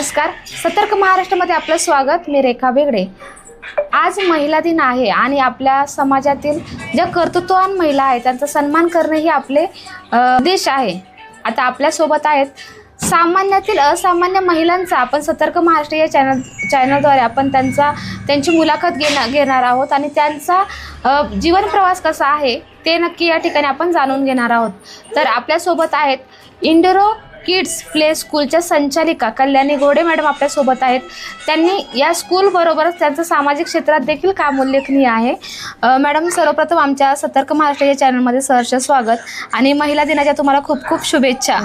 नमस्कार, सतर्क महाराष्ट्रामध्ये आपलं स्वागत. मी रेखा बेगडे. आज महिला दिन आहे आणि आपल्या समाजातील ज्या कर्तृत्ववान महिला आहेत त्यांचा सन्मान करणे ही आपले उद्देश आहे. आता आपल्यासोबत आहेत सामान्यातील असामान्य महिलांचा आपण सतर्क महाराष्ट्र या चॅनलद्वारे आपण त्यांची मुलाखत घेणार आहोत आणि त्यांचा जीवन प्रवास कसा आहे ते नक्की या ठिकाणी आपण जाणून घेणार आहोत. तर आपल्यासोबत आहेत इंडोरो किड्स प्ले स्कूलच्या संचालिका कल्याणी घोडे मॅडम आपल्यासोबत आहेत. त्यांनी या स्कूलबरोबरच त्यांचं सामाजिक क्षेत्रात देखील काम उल्लेखनीय आहे. मॅडम, सर्वप्रथम आमच्या सतर्क महाराष्ट्र या चॅनलमध्ये सहर्ष स्वागत आणि महिला दिनाच्या तुम्हाला खूप खूप शुभेच्छा.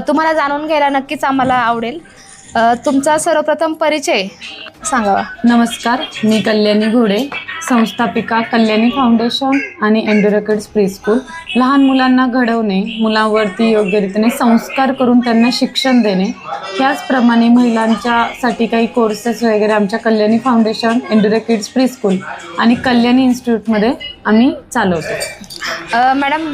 तुम्हाला जाणून घ्यायला नक्कीच आम्हाला आवडेल. तुमचा सर्वप्रथम परिचय सांगावा. नमस्कार, मी कल्याणी घोडे, संस्थापिका कल्याणी फाउंडेशन आणि एंडोरो किड्स प्री स्कूल. लहान मुलांना घडवणे, मुलांवरती योग्य रीतीने संस्कार करून त्यांना शिक्षण देणे, त्याचप्रमाणे महिलांच्यासाठी काही कोर्सेस वगैरे आमच्या कल्याणी फाउंडेशन, एंडोरो किड्स प्री स्कूल आणि कल्याणी इन्स्टिट्यूटमध्ये आम्ही चालवतो. मॅडम,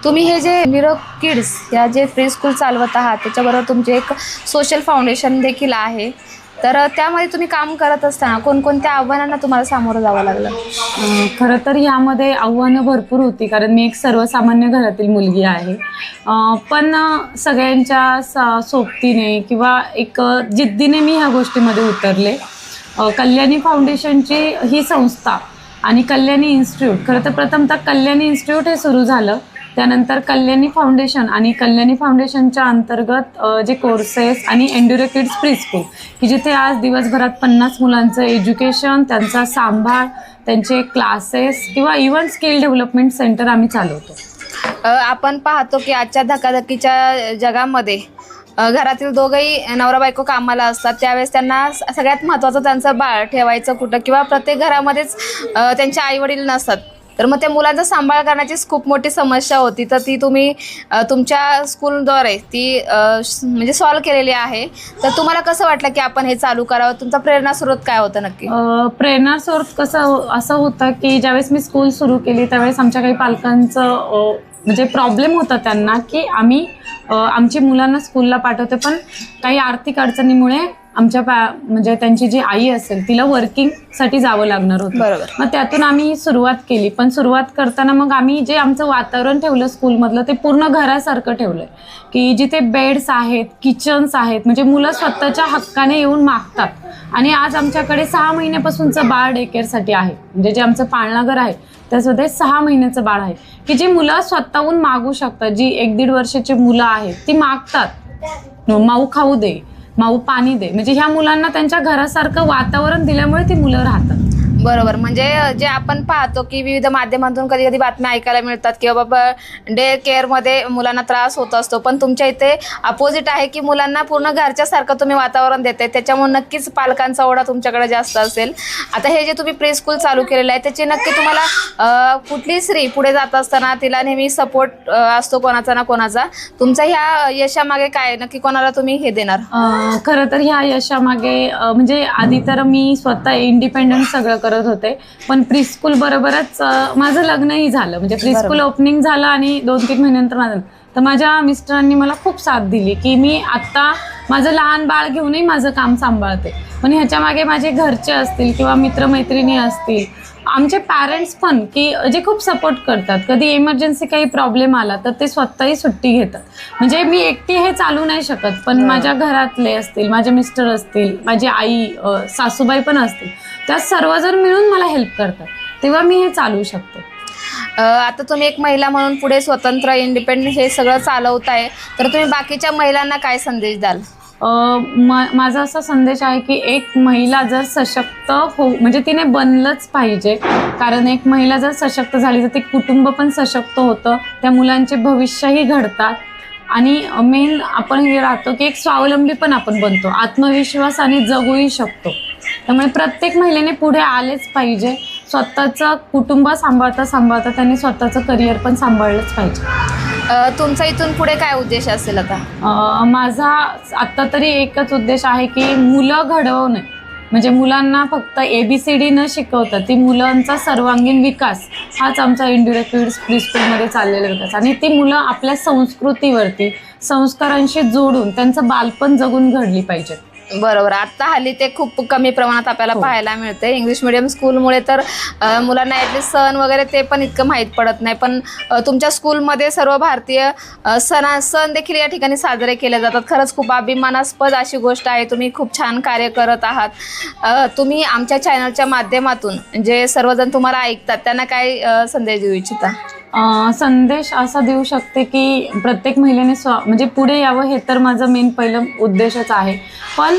तुम्ही हे जे इंडोरो किड्स या जे प्री स्कूल चालवत आहात त्याच्याबरोबर तुमचे एक सोशल फाउंडेशन देखील आहे, तर त्यामध्ये तुम्ही काम करत असताना कोणकोणत्या आव्हानांना तुम्हाला सामोरं जावं लागलं? खरं तर ह्यामध्ये आव्हानं भरपूर होती, कारण मी एक सर्वसामान्य घरातील मुलगी आहे. पण सगळ्यांच्या सोबतीने किंवा एक जिद्दीने मी ह्या गोष्टीमध्ये उतरले. कल्याणी फाउंडेशनची ही संस्था आणि कल्याणी इन्स्टिट्यूट, खरं तर प्रथमतः कल्याणी इन्स्टिट्यूट हे सुरू झालं, त्यानंतर कल्याणी फाउंडेशन आणि कल्याणी फाउंडेशनच्या अंतर्गत जे कोर्सेस आणि एंडोरो किड्स प्री स्कूल की जिथे आज दिवसभरात 50 मुलांचं एज्युकेशन, त्यांचा सांभाळ, त्यांचे क्लासेस किंवा इव्हन स्किल डेव्हलपमेंट सेंटर आम्ही चालवतो. आपण पाहतो की आजच्या धकाधकीच्या जगामध्ये घरातील दोघंही नवरा बायको कामाला असतात, त्यावेळेस त्यांना सगळ्यात महत्त्वाचं त्यांचं बाळ ठेवायचं कुठं, किंवा प्रत्येक घरामध्येच त्यांचे आईवडील नसतात, तर मग त्या मुलांचा सांभाळ करण्याचीच खूप मोठी समस्या होती. तर ती तुम्ही तुमच्या स्कूलद्वारे ती म्हणजे सॉल्व केलेली आहे. तर तुम्हाला कसं वाटलं की आपण हे चालू करावं? तुमचा प्रेरणास्रोत काय होतं नक्की? प्रेरणास्रोत कसं असं होतं की ज्यावेळेस मी स्कूल सुरू केली त्यावेळेस आमच्या काही पालकांचं म्हणजे प्रॉब्लेम होता त्यांना की आम्ही आमची मुलांना स्कूलला पाठवते, पण काही आर्थिक अडचणीमुळे आमच्या म्हणजे त्यांची जी आई असेल तिला वर्किंगसाठी जावं लागणार होतं. बरोबर. मग त्यातून आम्ही सुरुवात केली, पण सुरुवात करताना मग आम्ही जे आमचं वातावरण ठेवलं स्कूलमधलं ते पूर्ण घरासारखं ठेवलंय, की जिथे बेड्स आहेत, किचन्स आहेत, म्हणजे मुलं स्वतःच्या हक्काने येऊन मागतात. आणि आज आमच्याकडे 6 महिन्यापासूनचं बाळ डे केअरसाठी आहे, म्हणजे जे आमचं पाळणाघर आहे त्यामध्ये 6 महिन्याचं बाळ आहे, की जी मुलं स्वतःहून मागू शकतात. जी 1-1.5 वर्षाची मुलं आहेत ती मागतात, माऊ खाऊ दे, माऊ पाणी दे, म्हणजे ह्या मुलांना त्यांच्या घरासारखं वातावरण दिल्यामुळे ती मुलं राहतात. बरोबर. म्हणजे जे आपण पाहतो की विविध माध्यमांतून कधी कधी बातम्या ऐकायला मिळतात की बाबा डे केअरमध्ये मुलांना त्रास होत असतो, पण तुमच्या इथे अपोजिट आहे की मुलांना पूर्ण घरच्यासारखं तुम्ही वातावरण देताय, त्याच्यामुळे नक्कीच पालकांचा ओढा तुमच्याकडे जास्त असेल. आता हे जे तुम्ही प्री स्कूल चालू केलेलं आहे त्याची नक्की तुम्हाला कुठली स्त्री पुढे जात असताना तिला नेहमी सपोर्ट असतो कोणाचा ना कोणाचा, तुमचा ह्या यशामागे काय नक्की कोणाला तुम्ही हे देणार? खरं तर ह्या यशामागे म्हणजे आधी तर मी स्वतः इंडिपेंडंट सगळं करत होते, पण प्री स्कूल बरोबरच माझं लग्नही झालं. म्हणजे प्री स्कूल ओपनिंग झालं आणि 2-3 महिन्यानंतर माझं, तर माझ्या मिस्टरांनी मला खूप साथ दिली की मी आत्ता माझं लहान बाळ घेऊनही माझं काम सांभाळते. पण ह्याच्या मागे माझे घरचे असतील किंवा मित्रमैत्रिणी असतील, आमचे पॅरेंट्स पण की जे खूप सपोर्ट करतात. कधी इमर्जन्सी काही प्रॉब्लेम आला तर ते स्वतःही सुट्टी घेतात. म्हणजे मी एकटी हे चालू नाही शकत, पण माझ्या घरातले असतील, माझे मिस्टर असतील, माझी आई, सासूबाई पण असतील, त्या सर्वजण मिळून मला हेल्प करतात, तेव्हा मी हे चालू शकते. आता तुम्ही एक महिला म्हणून पुढे स्वतंत्र इंडिपेंडंट हे सगळं चालवताय, तर तुम्ही बाकीच्या महिलांना काय संदेश द्याल? माझा असा संदेश आहे की एक महिला जर सशक्त म्हणजे तिने बनलंच पाहिजे, कारण एक महिला जर सशक्त झाली तर ते कुटुंब पण सशक्त होतं, त्या मुलांचे भविष्यही घडतात आणि मेन आपण हे राहतो की एक स्वावलंबी पण आपण बनतो, आत्मविश्वासाने जगूही शकतो. त्यामुळे प्रत्येक महिलेने पुढे आलेच पाहिजे. स्वतःचं कुटुंब सांभाळता सांभाळता त्यांनी स्वतःचं करिअर पण सांभाळलंच पाहिजे. तुमचा इथून पुढे काय उद्देश असेल आता? माझा आत्ता तरी एकच उद्देश आहे की मुलं घडवणे, म्हणजे मुलांना फक्त ABCD न शिकवता ती मुलांचा सर्वांगीण विकास हाच आमचा एंडोरो किड्स प्री स्कूलमध्ये चाललेला विकास. आणि ती मुलं आपल्या संस्कृतीवरती संस्कारांशी जोडून त्यांचं बालपण जगून घडली पाहिजेत. बरोबर. आता हल्ली ते खूप कमी प्रमाणात आपल्याला पाहायला मिळते. इंग्लिश मिडियम स्कूलमुळे तर मुलांना ॲटलीस्ट सण वगैरे ते पण इतकं माहीत पडत नाही. पण तुमच्या स्कूलमध्ये सर्व भारतीय सण देखील या ठिकाणी साजरे केले जातात. खरंच खूप अभिमानास्पद अशी गोष्ट आहे. तुम्ही खूप छान कार्य करत आहात. तुम्ही आमच्या चॅनलच्या माध्यमातून जे सर्वजण तुम्हाला ऐकतात त्यांना काय संदेश देऊ इच्छिता? संदेश असा देऊ शकते की प्रत्येक महिलेने म्हणजे पुढे यावं, हे तर माझं मेन पहिलं उद्देशच आहे. पण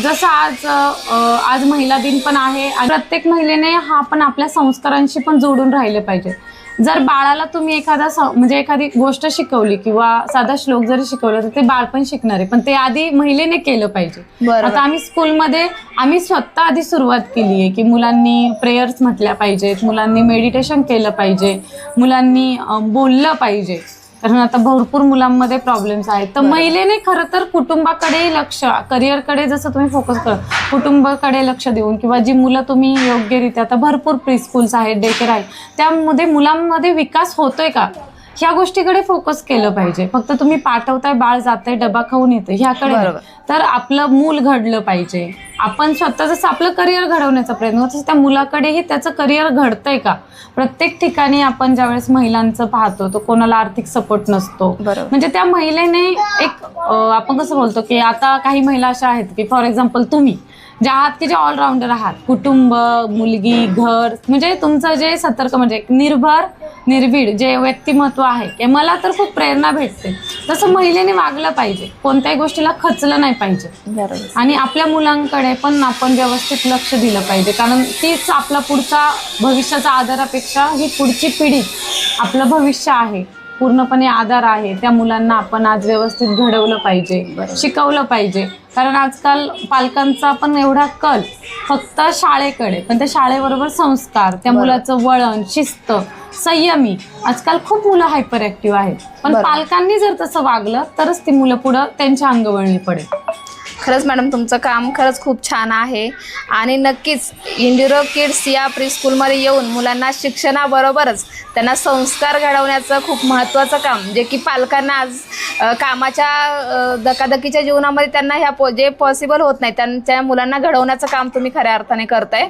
जसं आज महिला दिन पण आहे आणि प्रत्येक महिलेने हा पण आपल्या संस्कारांशी पण जोडून राहिले पाहिजे. जर बाळाला तुम्ही म्हणजे एखादी गोष्ट शिकवली किंवा साधा श्लोक जरी शिकवला तर ते बाळ पण शिकणार आहे, पण ते आधी महिलेने केलं पाहिजे. आता आम्ही स्कूलमध्ये स्वतः आधी सुरुवात केली आहे की मुलांनी प्रेयर्स म्हटल्या पाहिजेत, मुलांनी मेडिटेशन केलं पाहिजे, मुलांनी बोललं पाहिजे. कारण आता भरपूर मुलांमध्ये प्रॉब्लेम्स आहेत. तर महिलेने खरं तर कुटुंबाकडे लक्ष, करिअरकडे जसं तुम्ही फोकस करा, कुटुंबाकडे लक्ष देऊन किंवा जी मुलं तुम्ही योग्यरित्या, आता भरपूर प्री स्कूल्स आहेत, डे केअर आहे, त्यामध्ये मुलांमध्ये विकास होतोय का ह्या गोष्टीकडे फोकस केलं पाहिजे. फक्त तुम्ही पाठवताय, बाळ जातंय, डबा खाऊन येतं ह्याकडे, तर आपलं मूल घडलं पाहिजे. आपण स्वतः जसं आपलं करिअर घडवण्याचा प्रयत्न होतो तसं त्या मुलाकडेही त्याचं करिअर घडतंय का. प्रत्येक ठिकाणी आपण ज्यावेळेस महिलांचं पाहतो तो कोणाला आर्थिक सपोर्ट नसतो. म्हणजे त्या महिलेने एक आपण कसं बोलतो की आता काही महिला अशा आहेत की फॉर एक्झाम्पल तुम्ही जे आहात की जे ऑलराऊंडर आहात, कुटुंब, मुलगी, घर, म्हणजे तुमचं जे सतर्क म्हणजे निर्भीड जे व्यक्तिमत्व आहे ते मला तर खूप प्रेरणा भेटते. तसं महिलेने वागलं पाहिजे, कोणत्याही गोष्टीला खचलं नाही पाहिजे आणि आपल्या मुलांकडे पण आपण व्यवस्थित लक्ष दिलं पाहिजे. कारण तीच आपला पुढचा भविष्याचा आधारापेक्षा ही पुढची पिढी आपलं भविष्य आहे, पूर्णपणे आधार आहे. त्या मुलांना आपण आज व्यवस्थित घडवलं पाहिजे, शिकवलं पाहिजे. कारण आजकाल पालकांचा पण एवढा कल फक्त शाळेकडे, पण त्या शाळेबरोबर संस्कार, त्या मुलाचं वळण, शिस्त, संयमी. आजकाल खूप मुलं हायपर ॲक्टिव्ह आहेत, पण पालकांनी जर तसं वागलं तरच ती मुलं पुढं त्यांच्या अंगवळणी पडेल. खरंच मॅडम तुमचं काम खरंच खूप छान आहे आणि नक्कीच इंडिरो किड्स या प्री स्कूलमध्ये येऊन मुलांना शिक्षणाबरोबरच त्यांना संस्कार घडवण्याचं खूप महत्त्वाचं काम, जे की पालकांना आज कामाच्या धकाधकीच्या जीवनामध्ये त्यांना जे पॉसिबल होत नाही त्यांच्या मुलांना घडवण्याचं काम तुम्ही खऱ्या अर्थाने करताय.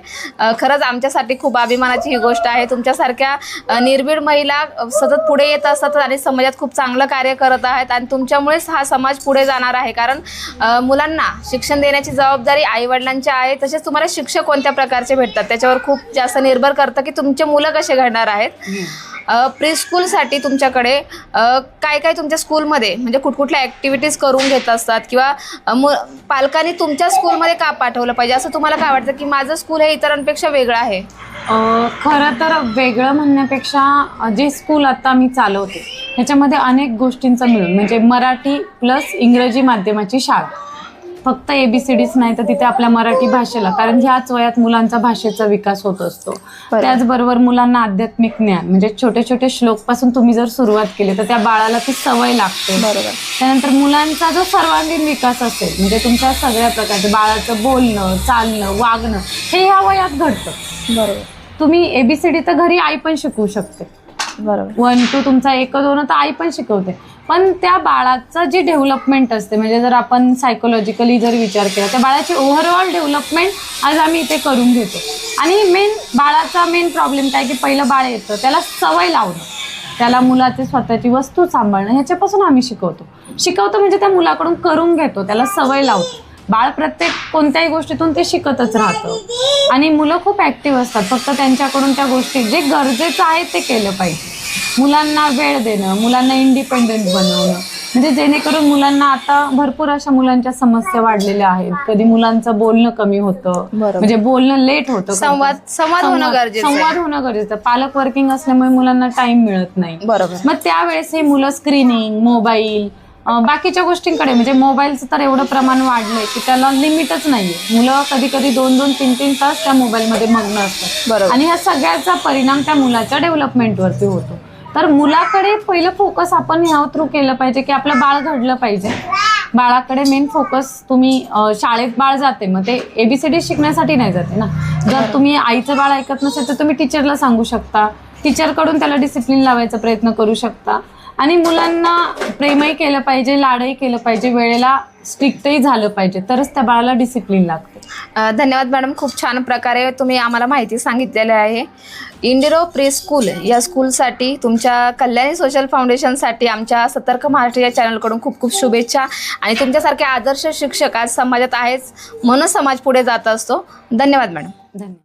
खरंच आमच्यासाठी खूप अभिमानाची ही गोष्ट आहे. तुमच्यासारख्या निर्भीड महिला सतत पुढे येत असतात आणि समाजात खूप चांगलं कार्य करत आहेत आणि तुमच्यामुळेच हा समाज पुढे जाणार आहे. कारण मुलांना शिक्षण देण्याची जबाबदारी आईवडिलांची आहे. तसेच तुम्हाला शिक्षक कोणत्या प्रकारचे भेटतात त्याच्यावर खूप जास्त निर्भर करतं की तुमचे मुलं कसे घडणार आहेत. प्री स्कूलसाठी तुमच्याकडे काय काय तुमच्या स्कूलमध्ये म्हणजे कुठकुठल्या ॲक्टिव्हिटीज करून घेत असतात किंवा पालकांनी तुमच्या स्कूलमध्ये का पाठवलं पाहिजे असं तुम्हाला काय वाटतं की माझं स्कूल हे इतरांपेक्षा वेगळं आहे? खरं तर वेगळं म्हणण्यापेक्षा जे स्कूल आता मी चालवते ह्याच्यामध्ये अनेक गोष्टींचा मिळून म्हणजे मराठी प्लस इंग्रजी माध्यमाची शाळा. फक्त ABCDच नाही तर तिथे आपल्या मराठी भाषेला, कारण ह्याच वयात मुलांचा भाषेचा विकास होत असतो. त्याचबरोबर मुलांना आध्यात्मिक ज्ञान म्हणजे छोटे छोटे श्लोकपासून तुम्ही जर सुरुवात केली तर त्या बाळाला ती सवय लागते. त्यानंतर मुलांचा जो सर्वांगीण विकास असेल म्हणजे तुमच्या सगळ्या प्रकारचे बाळाचं बोलणं, चालणं, वागणं हे ह्या वयात घडतं. तुम्ही ABCD तर घरी आई पण शिकवू शकते. 1 2 तुमचा 1 2 तर आई पण शिकवते. पण त्या बाळाचं जी डेव्हलपमेंट असते म्हणजे जर आपण सायकोलॉजिकली जर विचार केला त्या बाळाची ओव्हरऑल डेव्हलपमेंट आज आम्ही इथे करून घेतो. आणि बाळाचा मेन प्रॉब्लेम काय की पहिलं बाळ येतं त्याला सवय लावणं, त्याला मुलाची स्वतःची वस्तू सांभाळणं ह्याच्यापासून आम्ही शिकवतो म्हणजे त्या मुलाकडून करून घेतो, त्याला सवय लावतो. बाळ प्रत्येक कोणत्याही गोष्टीतून ते शिकतच राहतं आणि मुलं खूप ॲक्टिव्ह असतात. फक्त त्यांच्याकडून त्या गोष्टी जे गरजेचं आहे ते केलं पाहिजे. मुलांना वेळ देणं, मुलांना इंडिपेंडेंट बनवणं म्हणजे जेणेकरून मुलांना आता भरपूर अशा मुलांच्या समस्या वाढलेल्या आहेत. कधी मुलांचं बोलणं कमी होतं म्हणजे बोलणं लेट होतं, संवाद होणं गरजेचं. पालक वर्किंग असल्यामुळे मुलांना टाइम मिळत नाही. मग त्यावेळेस हे मुलं स्क्रीनिंग, मोबाईल, बाकीच्या गोष्टींकडे म्हणजे मोबाईलचं तर एवढं प्रमाण वाढलंय की त्याला लिमिटच नाहीये. मुलं कधी कधी 2-2, 3-3 तास त्या मोबाईलमध्ये मग्न असतात आणि ह्या सगळ्याचा परिणाम त्या मुलाच्या डेव्हलपमेंटवरती होतो. तर मुलाकडे पहिलं फोकस आपण ह्या थ्रू केलं पाहिजे की आपलं बाळ घडलं पाहिजे. बाळाकडे मेन फोकस तुम्ही शाळेत बाळ जाते मग ते ABCD शिकण्यासाठी नाही जाते ना. जर तुम्ही आईचं बाळ ऐकत नसेल तर तुम्ही टीचरला सांगू शकता, टीचरकडून त्याला डिसिप्लिन लावायचा प्रयत्न करू शकता. आणि मुलांना प्रेमही केलं पाहिजे, लाडही केलं पाहिजे, वेळेला स्ट्रिक्टही झालं पाहिजे, तरच त्या बाळाला डिसिप्लिन लागतं. धन्यवाद मॅडम, खूप छान प्रकारे तुम्ही आम्हाला माहिती सांगितलेली आहे. इंडिरो प्री स्कूल या स्कूलसाठी, तुमच्या कल्याणी सोशल फाउंडेशनसाठी आमच्या सतर्क महाराष्ट्र या चॅनलकडून खूप खूप शुभेच्छा. आणि तुमच्यासारखे आदर्श शिक्षक आज समाजात आहेच म्हणून समाज पुढे जात असतो. धन्यवाद मॅडम. धन्यवाद.